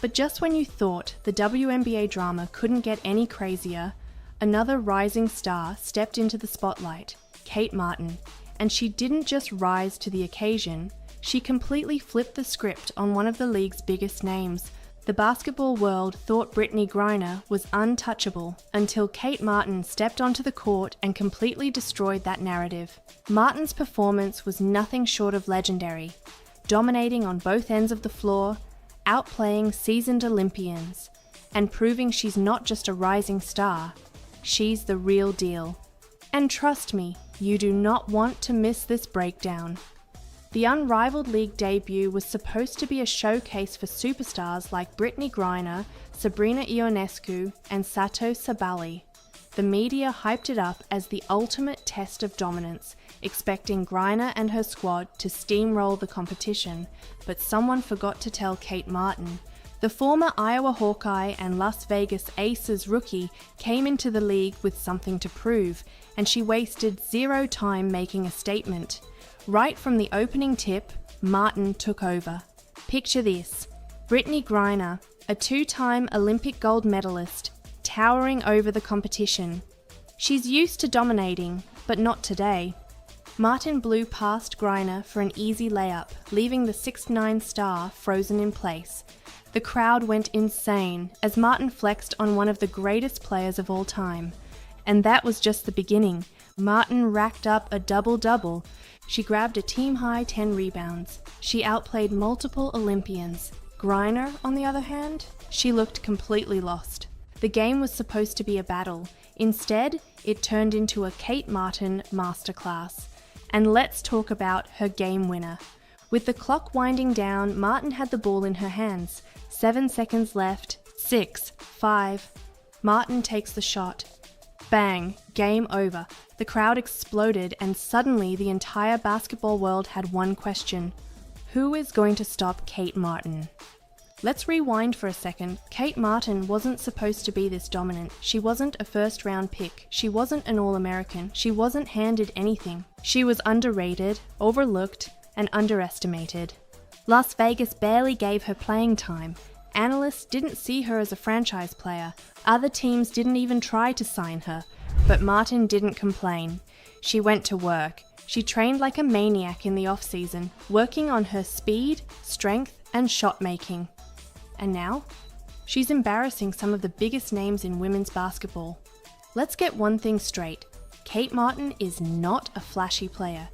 But just when you thought the WNBA drama couldn't get any crazier, another rising star stepped into the spotlight, Kate Martin. And she didn't just rise to the occasion, she completely flipped the script on one of the league's biggest names. The basketball world thought Brittney Griner was untouchable until Kate Martin stepped onto the court and completely destroyed that narrative. Martin's performance was nothing short of legendary, dominating on both ends of the floor, outplaying seasoned Olympians, and proving she's not just a rising star, she's the real deal. And trust me, you do not want to miss this breakdown. The Unrivaled League debut was supposed to be a showcase for superstars like Brittney Griner, Sabrina Ionescu, and Satou Sabally. The media hyped it up as the ultimate test of dominance, expecting Griner and her squad to steamroll the competition, but someone forgot to tell Kate Martin. The former Iowa Hawkeye and Las Vegas Aces rookie came into the league with something to prove, and she wasted zero time making a statement. Right from the opening tip, Martin took over. Picture this: Brittney Griner, a two-time Olympic gold medalist, towering over the competition. She's used to dominating, but not today. Martin blew past Griner for an easy layup, leaving the 6'9" star frozen in place. The crowd went insane as Martin flexed on one of the greatest players of all time. And that was just the beginning. Martin racked up a double-double. She grabbed a team-high 10 rebounds. She outplayed multiple Olympians. Griner, on the other hand, she looked completely lost. The game was supposed to be a battle. Instead, it turned into a Kate Martin masterclass. And let's talk about her game winner. With the clock winding down, Martin had the ball in her hands. 7 seconds left. 6, 5. Martin takes the shot. Bang! Game over. The crowd exploded, and suddenly the entire basketball world had one question: who is going to stop Kate Martin? Let's rewind for a second. Kate Martin wasn't supposed to be this dominant. She wasn't a first-round pick. She wasn't an All-American. She wasn't handed anything. She was underrated, overlooked, and underestimated. Las Vegas barely gave her playing time. Analysts didn't see her as a franchise player. Other teams didn't even try to sign her. But Martin didn't complain. She went to work. She trained like a maniac in the off-season, working on her speed, strength, and shot-making. And now, she's embarrassing some of the biggest names in women's basketball. Let's get one thing straight. Kate Martin is not a flashy player.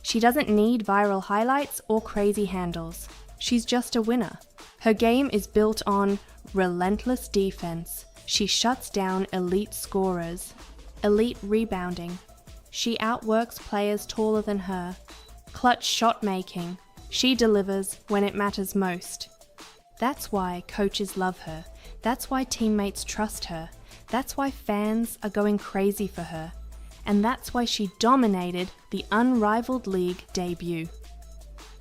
She doesn't need viral highlights or crazy handles. She's just a winner. Her game is built on relentless defense. She shuts down elite scorers. Elite rebounding. She outworks players taller than her. Clutch shot making. She delivers when it matters most. That's why coaches love her. That's why teammates trust her. That's why fans are going crazy for her. And that's why she dominated the Unrivaled League debut.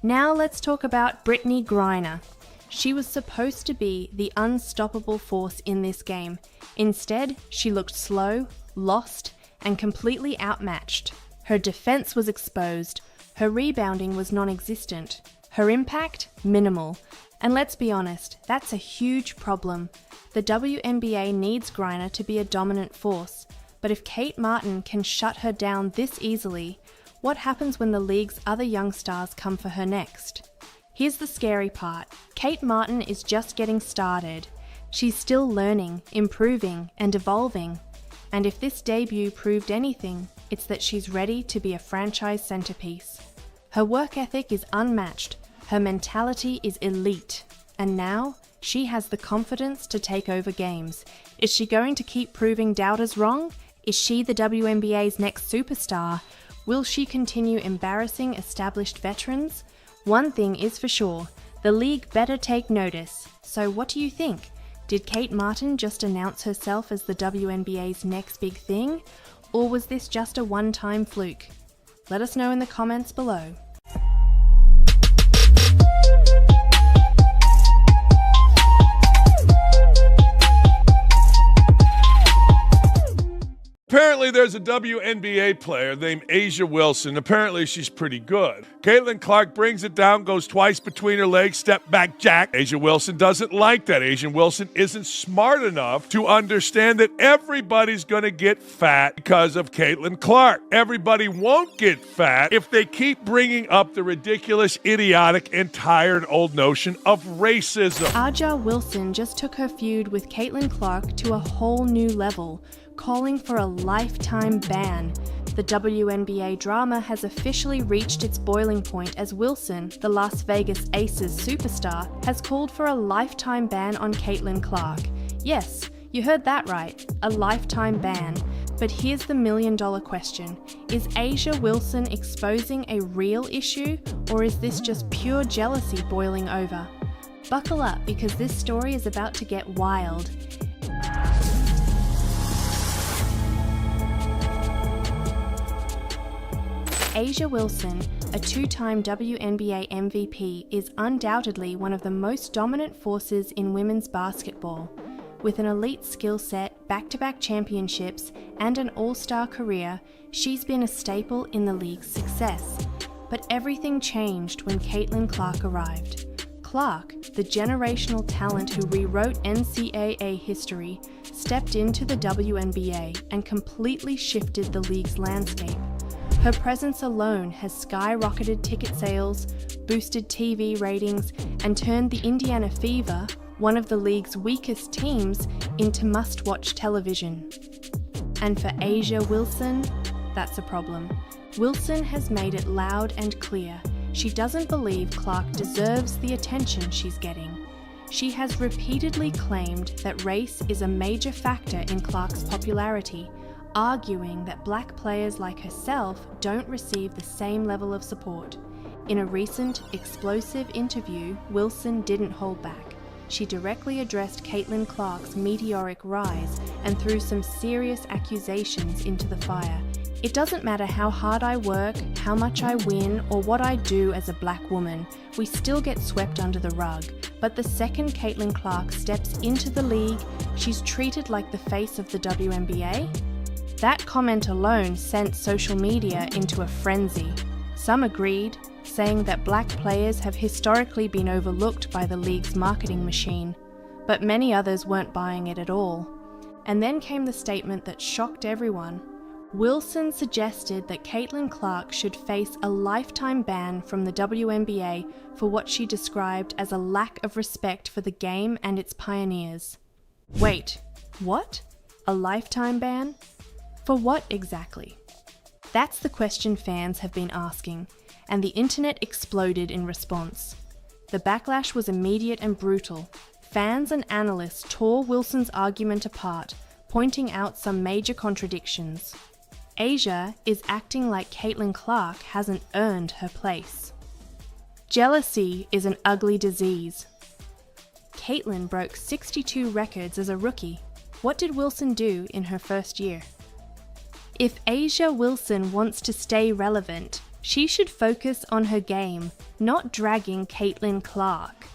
Now let's talk about Brittney Griner. She was supposed to be the unstoppable force in this game. Instead, she looked slow, lost, and completely outmatched. Her defense was exposed. Her rebounding was non-existent. Her impact, minimal. And let's be honest, that's a huge problem. The WNBA needs Griner to be a dominant force. But if Kate Martin can shut her down this easily, what happens when the league's other young stars come for her next? Here's the scary part. Kate Martin is just getting started. She's still learning, improving, and evolving. And if this debut proved anything, it's that she's ready to be a franchise centerpiece. Her work ethic is unmatched. Her mentality is elite. And now, she has the confidence to take over games. Is she going to keep proving doubters wrong? Is she the WNBA's next superstar? Will she continue embarrassing established veterans? One thing is for sure, the league better take notice. So what do you think? Did Kate Martin just announce herself as the WNBA's next big thing? Or was this just a one-time fluke? Let us know in the comments below. Apparently Apparently, there's a WNBA player named A'ja Wilson. Apparently, she's pretty good. Caitlin Clark brings it down, goes twice between her legs, step back jack. A'ja Wilson doesn't like that. A'ja Wilson isn't smart enough to understand that everybody's going to get fat because of Caitlin Clark. Everybody won't get fat if they keep bringing up the ridiculous, idiotic, and tired old notion of racism. A'ja Wilson just took her feud with Caitlin Clark to a whole new level, calling for a lifetime ban. The WNBA drama has officially reached its boiling point as Wilson, the Las Vegas Aces superstar, has called for a lifetime ban on Caitlin Clark. Yes, you heard that right, a lifetime ban. But here's the million-dollar question. Is A'ja Wilson exposing a real issue, or is this just pure jealousy boiling over? Buckle up, because this story is about to get wild. A'ja Wilson, a two-time WNBA MVP, is undoubtedly one of the most dominant forces in women's basketball. With an elite skill set, back-to-back championships, and an all-star career, she's been a staple in the league's success. But everything changed when Caitlin Clark arrived. Clark, the generational talent who rewrote NCAA history, stepped into the WNBA and completely shifted the league's landscape. Her presence alone has skyrocketed ticket sales, boosted TV ratings, and turned the Indiana Fever, one of the league's weakest teams, into must-watch television. And for A'ja Wilson, that's a problem. Wilson has made it loud and clear. She doesn't believe Clark deserves the attention she's getting. She has repeatedly claimed that race is a major factor in Clark's popularity, arguing that black players like herself don't receive the same level of support. In a recent, explosive interview, Wilson didn't hold back. She directly addressed Caitlin Clark's meteoric rise and threw some serious accusations into the fire. It doesn't matter how hard I work, how much I win, or what I do as a black woman, we still get swept under the rug. But the second Caitlin Clark steps into the league, she's treated like the face of the WNBA? That comment alone sent social media into a frenzy. Some agreed, saying that black players have historically been overlooked by the league's marketing machine, but many others weren't buying it at all. And then came the statement that shocked everyone. Wilson suggested that Caitlin Clark should face a lifetime ban from the WNBA for what she described as a lack of respect for the game and its pioneers. Wait, what? A lifetime ban? For what exactly? That's the question fans have been asking, and the internet exploded in response. The backlash was immediate and brutal. Fans and analysts tore Wilson's argument apart, pointing out some major contradictions. A'ja is acting like Caitlin Clark hasn't earned her place. Jealousy is an ugly disease. Caitlin broke 62 records as a rookie. What did Wilson do in her first year? If A'ja Wilson wants to stay relevant, she should focus on her game, not dragging Caitlin Clark.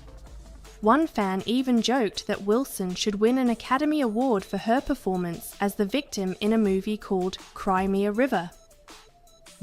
One fan even joked that Wilson should win an Academy Award for her performance as the victim in a movie called Cry Me a River.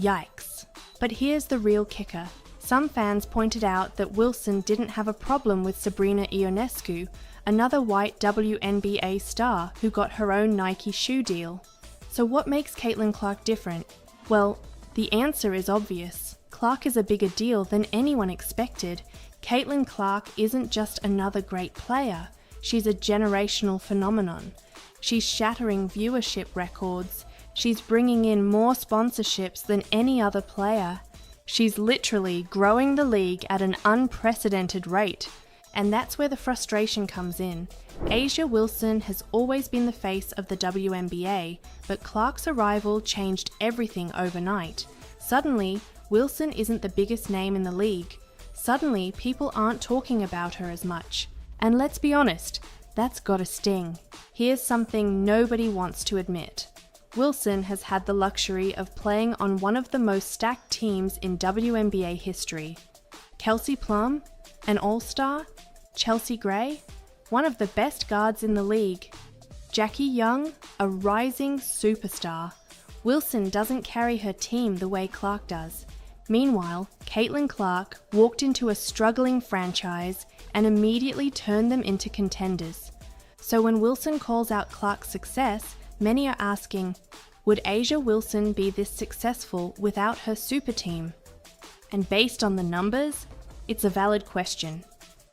Yikes. But here's the real kicker. Some fans pointed out that Wilson didn't have a problem with Sabrina Ionescu, another white WNBA star who got her own Nike shoe deal. So what makes Caitlin Clark different? Well, the answer is obvious. Clark is a bigger deal than anyone expected. Caitlin Clark isn't just another great player. She's a generational phenomenon. She's shattering viewership records. She's bringing in more sponsorships than any other player. She's literally growing the league at an unprecedented rate. And that's where the frustration comes in. A'ja Wilson has always been the face of the WNBA, but Clark's arrival changed everything overnight. Suddenly, Wilson isn't the biggest name in the league. Suddenly, people aren't talking about her as much. And let's be honest, that's gotta sting. Here's something nobody wants to admit. Wilson has had the luxury of playing on one of the most stacked teams in WNBA history. Kelsey Plum, an all-star, Chelsea Gray, one of the best guards in the league, Jackie Young, a rising superstar, Wilson doesn't carry her team the way Clark does. Meanwhile, Caitlin Clark walked into a struggling franchise and immediately turned them into contenders. So when Wilson calls out Clark's success, many are asking, would A'ja Wilson be this successful without her super team? And based on the numbers, it's a valid question.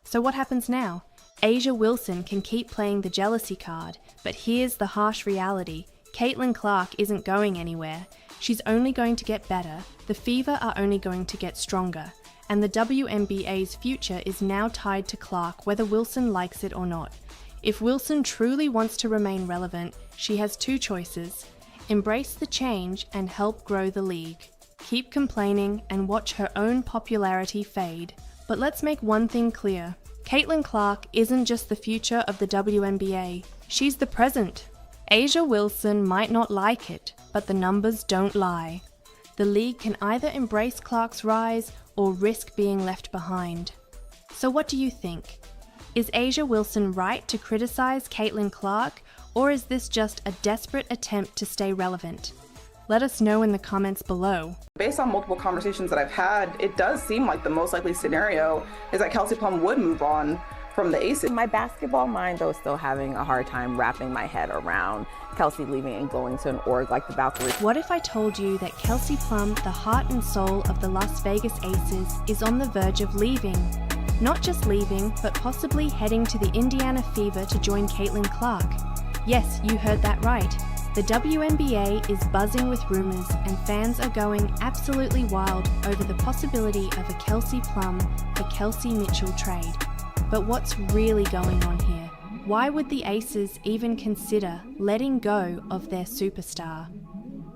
So what happens now? A'ja Wilson can keep playing the jealousy card, but here's the harsh reality. Caitlin Clark isn't going anywhere. She's only going to get better, the Fever are only going to get stronger, and the WNBA's future is now tied to Clark whether Wilson likes it or not. If Wilson truly wants to remain relevant, she has two choices: embrace the change and help grow the league. Keep complaining and watch her own popularity fade. But let's make one thing clear. Caitlin Clark isn't just the future of the WNBA, she's the present. A'ja Wilson might not like it, but the numbers don't lie. The league can either embrace Clark's rise or risk being left behind. So what do you think? Is A'ja Wilson right to criticize Caitlin Clark, or is this just a desperate attempt to stay relevant? Let us know in the comments below. Based on multiple conversations that I've had, it does seem like the most likely scenario is that Kelsey Plum would move on from the Aces. My basketball mind, though, is still having a hard time wrapping my head around Kelsey leaving and going to an org like the Valkyrie. What if I told you that Kelsey Plum, the heart and soul of the Las Vegas Aces, is on the verge of leaving? Not just leaving, but possibly heading to the Indiana Fever to join Caitlin Clark. Yes, you heard that right. The WNBA is buzzing with rumors and fans are going absolutely wild over the possibility of a Kelsey Plum for Kelsey Mitchell trade. But what's really going on here? Why would the Aces even consider letting go of their superstar?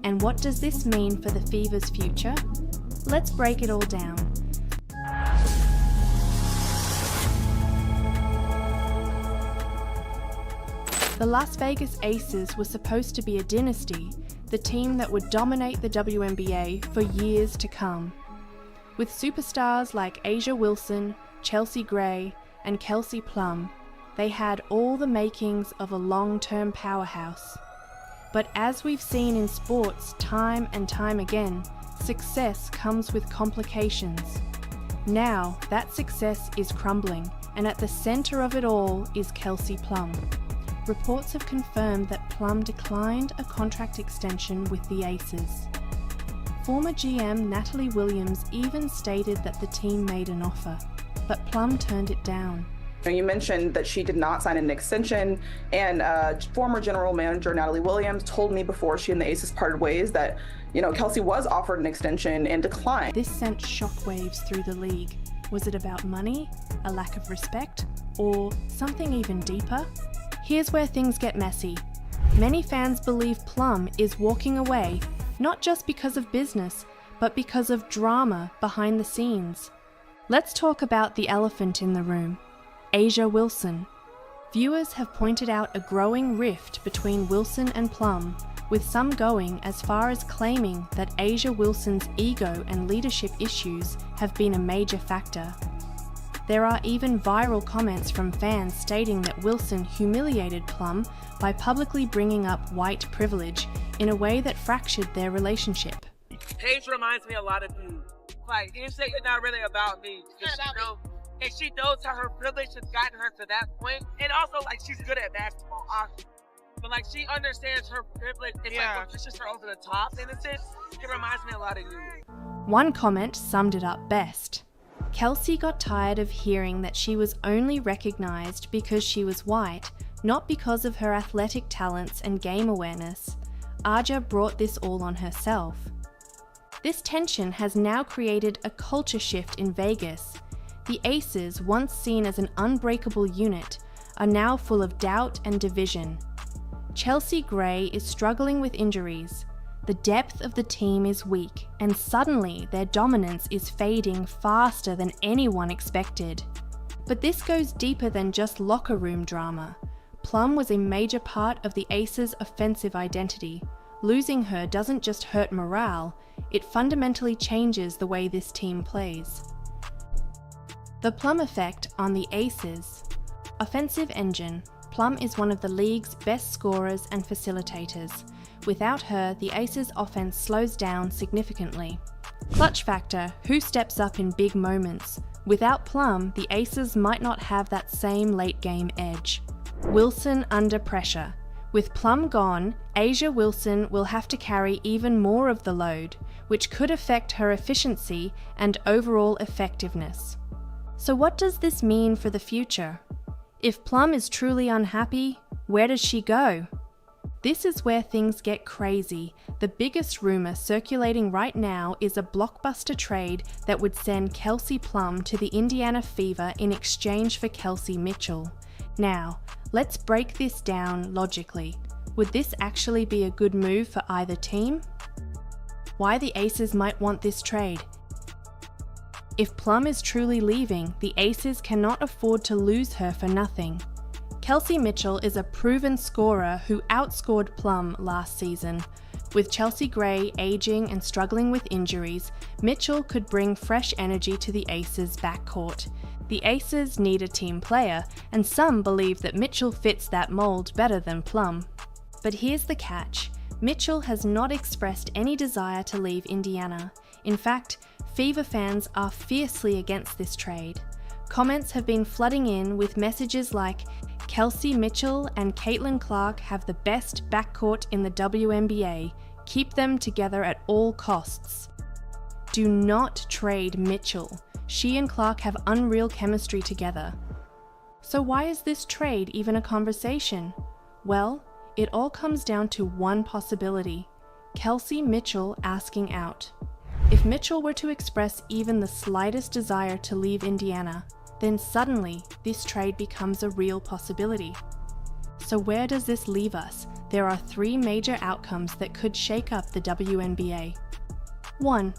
And what does this mean for the Fever's future? Let's break it all down. The Las Vegas Aces were supposed to be a dynasty, the team that would dominate the WNBA for years to come. With superstars like A'ja Wilson, Chelsea Gray, and Kelsey Plum, they had all the makings of a long-term powerhouse. But as we've seen in sports time and time again, success comes with complications. Now, that success is crumbling, and at the center of it all is Kelsey Plum. Reports have confirmed that Plum declined a contract extension with the Aces. Former GM Natalie Williams even stated that the team made an offer, but Plum turned it down. You mentioned that she did not sign an extension, and former general manager Natalie Williams told me before she and the Aces parted ways that, Kelsey was offered an extension and declined. This sent shockwaves through the league. Was it about money, a lack of respect, or something even deeper? Here's where things get messy. Many fans believe Plum is walking away, not just because of business, but because of drama behind the scenes. Let's talk about the elephant in the room, A'ja Wilson. Viewers have pointed out a growing rift between Wilson and Plum, with some going as far as claiming that A'ja Wilson's ego and leadership issues have been a major factor. There are even viral comments from fans stating that Wilson humiliated Plum by publicly bringing up white privilege in a way that fractured their relationship. Paige reminds me a lot of you. Like, you say it's not really about me. And she knows how her privilege has gotten her to that point. And also, like, she's good at basketball, obviously. But, like, she understands her privilege. It's like, pushes her over the top, in a sense. It reminds me a lot of you. One comment summed it up best. Kelsey got tired of hearing that she was only recognized because she was white, not because of her athletic talents and game awareness. A'ja brought this all on herself. This tension has now created a culture shift in Vegas. The Aces, once seen as an unbreakable unit, are now full of doubt and division. Chelsea Gray is struggling with injuries. The depth of the team is weak, and suddenly their dominance is fading faster than anyone expected. But this goes deeper than just locker room drama. Plum was a major part of the Aces' offensive identity. Losing her doesn't just hurt morale, it fundamentally changes the way this team plays. The Plum effect on the Aces. Offensive engine. Plum is one of the league's best scorers and facilitators. Without her, the Aces' offense slows down significantly. Clutch factor, who steps up in big moments. Without Plum, the Aces might not have that same late-game edge. Wilson under pressure. With Plum gone, A'ja Wilson will have to carry even more of the load, which could affect her efficiency and overall effectiveness. So what does this mean for the future? If Plum is truly unhappy, where does she go? This is where things get crazy. The biggest rumor circulating right now is a blockbuster trade that would send Kelsey Plum to the Indiana Fever in exchange for Kelsey Mitchell. Now, let's break this down logically. Would this actually be a good move for either team? Why the Aces might want this trade? If Plum is truly leaving, the Aces cannot afford to lose her for nothing. Kelsey Mitchell is a proven scorer who outscored Plum last season. With Chelsea Gray aging and struggling with injuries, Mitchell could bring fresh energy to the Aces' backcourt. The Aces need a team player, and some believe that Mitchell fits that mold better than Plum. But here's the catch. Mitchell has not expressed any desire to leave Indiana. In fact, Fever fans are fiercely against this trade. Comments have been flooding in with messages like, Kelsey Mitchell and Caitlin Clark have the best backcourt in the WNBA. Keep them together at all costs. Do not trade Mitchell. She and Clark have unreal chemistry together. So why is this trade even a conversation? Well, it all comes down to one possibility: Kelsey Mitchell asking out. If Mitchell were to express even the slightest desire to leave Indiana, then suddenly this trade becomes a real possibility. So where does this leave us? There are three major outcomes that could shake up the WNBA. 1.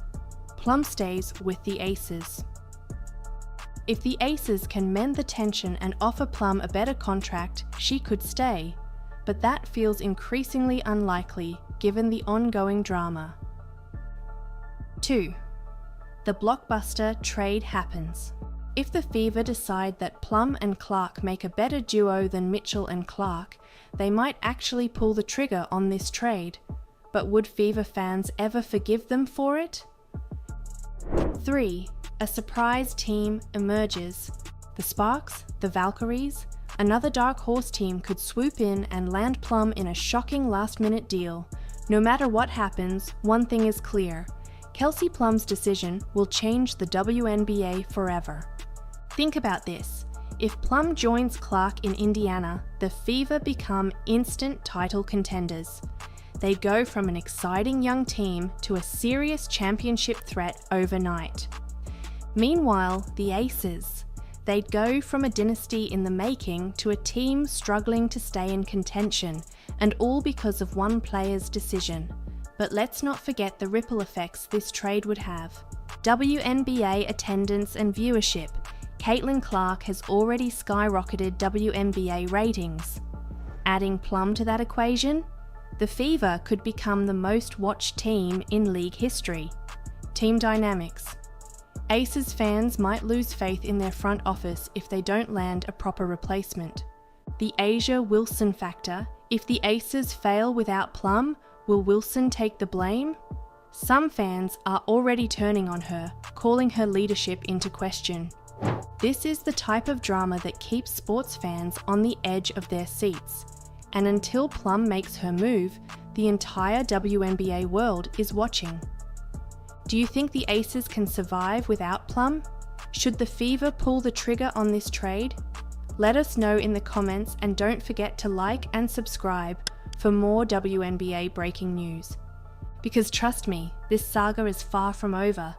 Plum stays with the Aces. If the Aces can mend the tension and offer Plum a better contract, she could stay. But that feels increasingly unlikely given the ongoing drama. 2. The blockbuster trade happens. If the Fever decide that Plum and Clark make a better duo than Mitchell and Clark, they might actually pull the trigger on this trade. But would Fever fans ever forgive them for it? 3. A surprise team emerges. The Sparks, the Valkyries, another dark horse team could swoop in and land Plum in a shocking last-minute deal. No matter what happens, one thing is clear. Kelsey Plum's decision will change the WNBA forever. Think about this. If Plum joins Clark in Indiana, the Fever become instant title contenders. They go from an exciting young team to a serious championship threat overnight. Meanwhile, the Aces. They'd go from a dynasty in the making to a team struggling to stay in contention, and all because of one player's decision. But let's not forget the ripple effects this trade would have. WNBA attendance and viewership. Caitlin Clark has already skyrocketed WNBA ratings. Adding Plum to that equation, the Fever could become the most watched team in league history. Team dynamics. Aces fans might lose faith in their front office if they don't land a proper replacement. The A'ja Wilson factor. If the Aces fail without Plum, will Wilson take the blame? Some fans are already turning on her, calling her leadership into question. This is the type of drama that keeps sports fans on the edge of their seats. And until Plum makes her move, the entire WNBA world is watching. Do you think the Aces can survive without Plum? Should the Fever pull the trigger on this trade? Let us know in the comments, and don't forget to like and subscribe for more WNBA breaking news. Because trust me, this saga is far from over.